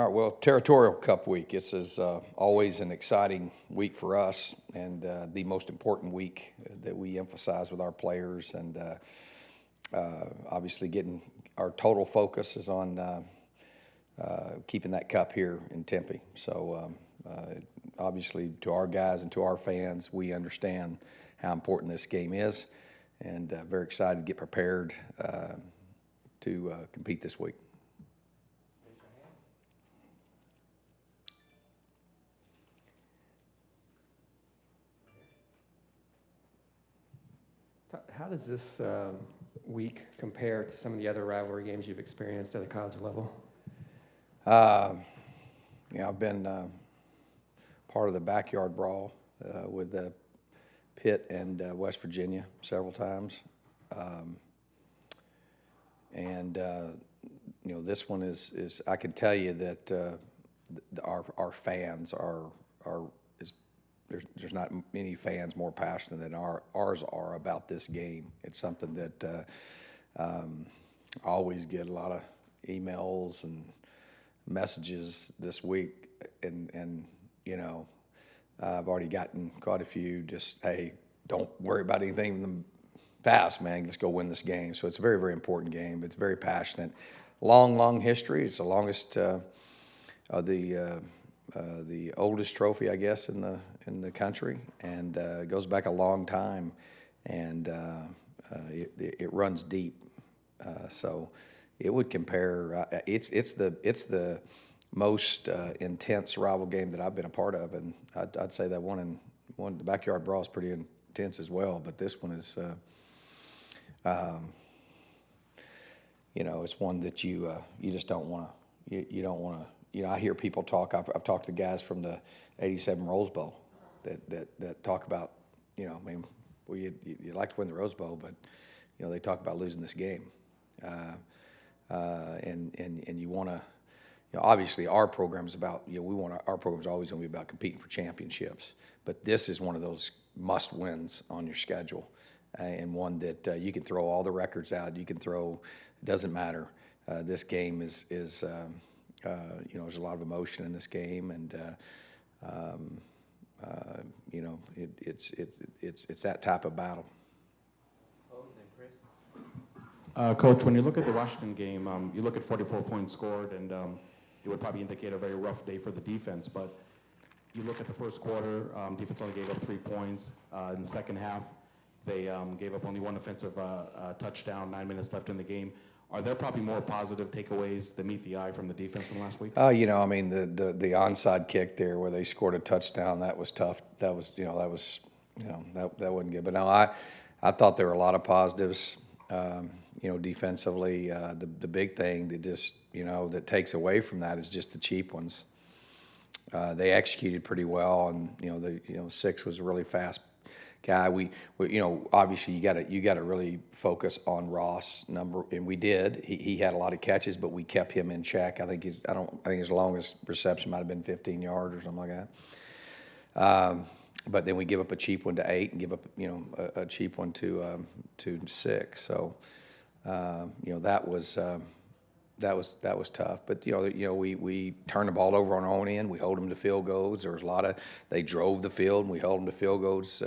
All right, well, Territorial Cup week. This is always an exciting week for us and the most important week that we emphasize with our players. And obviously, getting our total focus is on keeping that cup here in Tempe. So, obviously, to our guys and to our fans, we understand how important this game is, and very excited to get prepared to compete this week. How does this week compare to some of the other rivalry games you've experienced at the college level? I've been part of the backyard brawl with Pitt and West Virginia several times. This one is I can tell you that our fans are there's not many fans more passionate than ours are about this game. It's something that I always get a lot of emails and messages this week, and I've already gotten quite a few. Just, hey, don't worry about anything in the past, man. Let's go win this game. So it's a very, very important game. It's very passionate. Long history. It's the longest the oldest trophy, I guess, in the country, and it goes back a long time, and it runs deep. So it would compare. It's the most intense rival game that I've been a part of, and I'd say that the backyard brawl is pretty intense as well. But this one is, it's one that you just don't want to. You don't want to. I hear people talk. I've talked to guys from the '87 Rose Bowl that talk about, you'd like to win the Rose Bowl, but they talk about losing this game, and you want to. Obviously, our program is about. Our program's always going to be about competing for championships, but this is one of those must wins on your schedule, and one that you can throw all the records out. You can throw. It doesn't matter. This game is. There's a lot of emotion in this game, and it's that type of battle. Coach, when you look at the Washington game, you look at 44 points scored, and it would probably indicate a very rough day for the defense. But you look at the first quarter, defense only gave up 3 points. In the second half, they gave up only one offensive touchdown, 9 minutes left in the game. Are there probably more positive takeaways that meet the eye from the defense from last week? The onside kick there where they scored a touchdown, that was tough. That wasn't good. But no, I thought there were a lot of positives. Defensively, the big thing that just that takes away from that is just the cheap ones. They executed pretty well, and Six was a really fast guy. We obviously you got to really focus on Ross number, and we did. He had a lot of catches, but we kept him in check. I think his longest reception might have been 15 yards or something like that. But then we give up a cheap one to 8, and give up a cheap one to 6. So that was tough. But we turned the ball over on our own end. We hold them to field goals. There was a lot of they drove the field, and we held them to field goals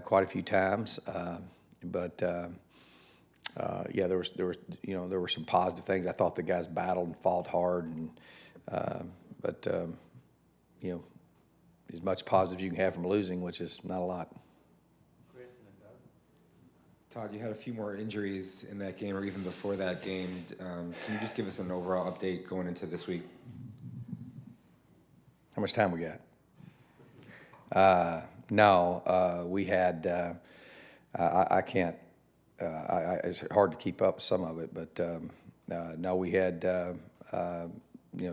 quite a few times. There were some positive things. I thought the guys battled and fought hard, and as much positive you can have from losing, which is not a lot. Todd, you had a few more injuries in that game or even before that game. Can you just give us an overall update going into this week? How much time we got? No, we had I can't it's hard to keep up some of it, but no, we had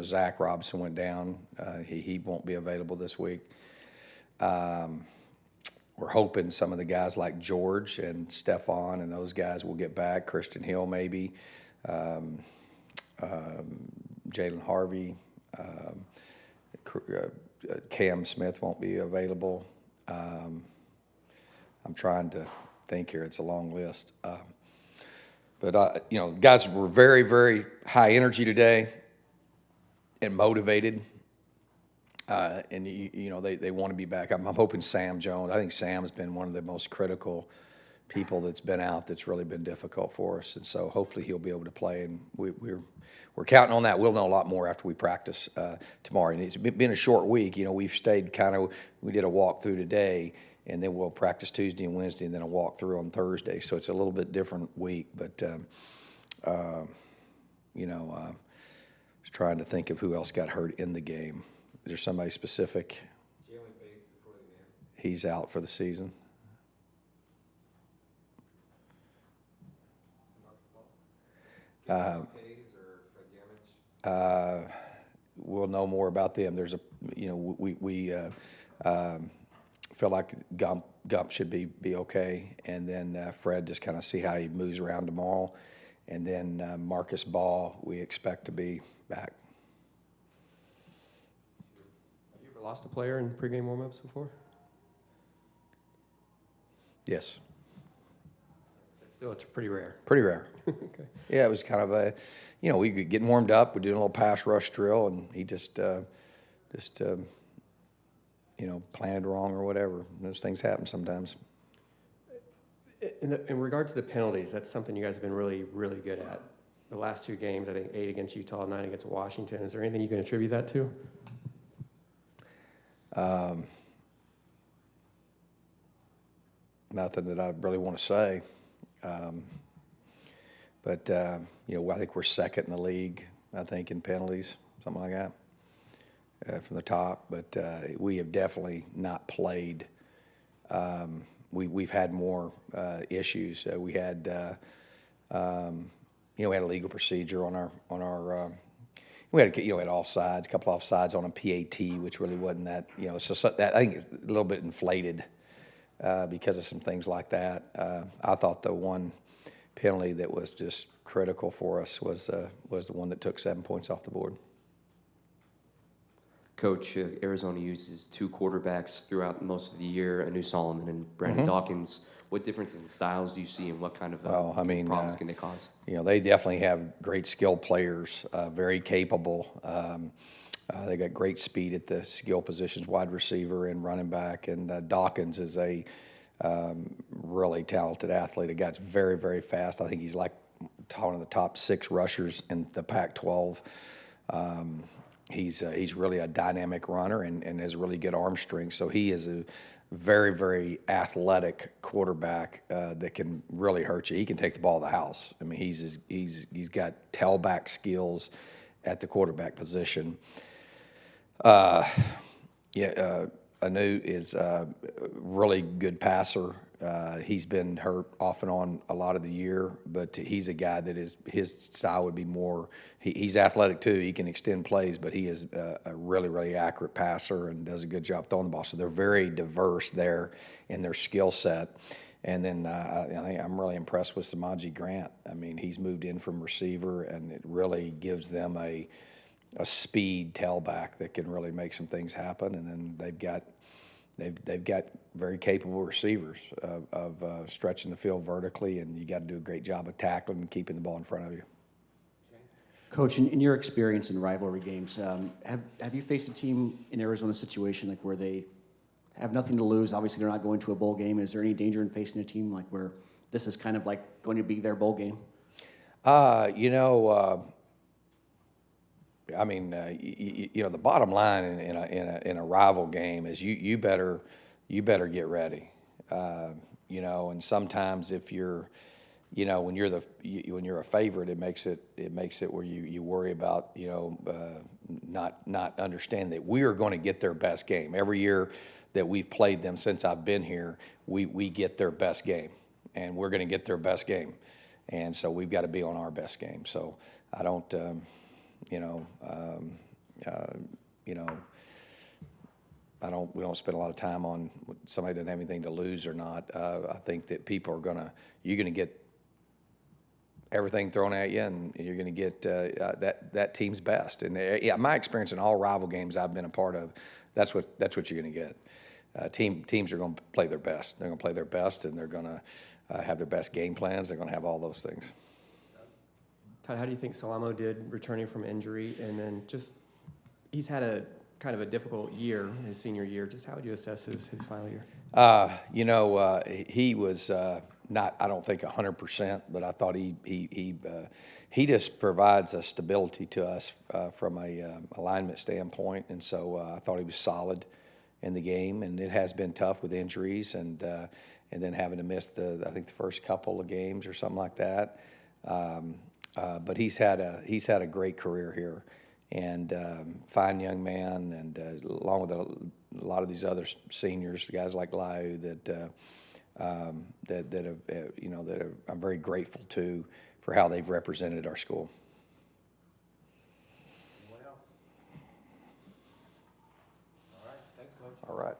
Zach Robinson went down. He won't be available this week. We're hoping some of the guys like George and Stephon and those guys will get back. Christian Hill maybe, Jalen Harvey, Cam Smith won't be available. I'm trying to think here. It's a long list. But guys were very, very high energy today. and motivated. And you know they want to be back. I'm hoping Sam Jones. I think Sam's been one of the most critical people that's been out. That's really been difficult for us, and so hopefully he'll be able to play. And we're counting on that. We'll know a lot more after we practice tomorrow. And it's been a short week. You know, we've stayed we did a walkthrough today, and then we'll practice Tuesday and Wednesday, and then a walkthrough on Thursday. So it's a little bit different week, but you know, I was trying to think of who else got hurt in the game. Is there somebody specific? He's out for the season. We'll know more about them. There's we feel like Gump should be okay, and then Fred just kind of see how he moves around tomorrow, and then Marcus Ball we expect to be back. Have you ever lost a player in pregame warmups before? Yes. Still, it's pretty rare. Pretty rare. Okay. Yeah, it was kind of a, you know, we getting warmed up, we're doing a little pass rush drill, and he just you know, planted wrong or whatever. Those things happen sometimes. In regard to the penalties, that's something you guys have been really, really good at. The last 2 games, I think 8 against Utah, 9 against Washington. Is there anything you can attribute that to? Nothing that I really want to say. But you know, I think we're second in the league, I think, in penalties, something like that, from the top. But we have definitely not played. We've had more issues. We had, you know, we had a legal procedure on our. We had, you know, had offsides, a couple offsides on a PAT, which really wasn't that, you know. So that, I think it's a little bit inflated because of some things like that. I thought the one penalty that was just critical for us was the one that took 7 points off the board. Coach, Arizona uses 2 quarterbacks throughout most of the year, Anu Solomon and Brandon Dawkins. What differences in styles do you see, and what kind of problems can they cause? You know, they definitely have great skilled players, very capable. They got great speed at the skill positions, wide receiver and running back. And Dawkins is a really talented athlete. A guy that's very, very fast. I think he's like one of the top 6 rushers in the Pac-12. He's really a dynamic runner and has really good arm strength. So he is a very, very athletic quarterback that can really hurt you. He can take the ball to the house. I mean, he's got tailback skills at the quarterback position. Anu is a really good passer. He's been hurt off and on a lot of the year, but he's a guy that his style would be more. He's athletic too. He can extend plays, but he is a really, really accurate passer and does a good job throwing the ball. So they're very diverse there in their skill set. And then I think I'm really impressed with Samaje Grant. I mean, he's moved in from receiver, and it really gives them a speed tailback that can really make some things happen. And then they've got very capable receivers of stretching the field vertically, and you got to do a great job of tackling and keeping the ball in front of you. Coach, in your experience in rivalry games, have you faced a team in Arizona situation like where they have nothing to lose? Obviously, they're not going to a bowl game. Is there any danger in facing a team like where this is kind of like going to be their bowl game? You know. I mean, you know, the bottom line in a rival game is you better get ready. You know, and sometimes if you're, you know, when you're a favorite, it makes it where you worry about, you know, not understanding that we are going to get their best game every year that we've played them since I've been here. We get their best game, and we're going to get their best game, and so we've got to be on our best game. So I don't. We don't spend a lot of time on somebody doesn't have anything to lose or not. I think that people are you're gonna get everything thrown at you, and you're gonna get that team's best. And my experience in all rival games I've been a part of, that's what you're gonna get. Teams are gonna play their best. They're gonna play their best, and they're gonna have their best game plans. They're gonna have all those things. Todd, how do you think Salamo did returning from injury? And then just he's had a kind of a difficult year, his senior year. Just how would you assess his final year? He was not, I don't think 100%, but I thought he just provides a stability to us from a alignment standpoint, and so I thought he was solid in the game, and it has been tough with injuries and then having to miss I think the first couple of games or something like that. But he's had a great career here, and fine young man, and along with a lot of these other seniors, guys like Lau that I'm very grateful to for how they've represented our school. Anyone else? All right. Thanks, Coach. All right.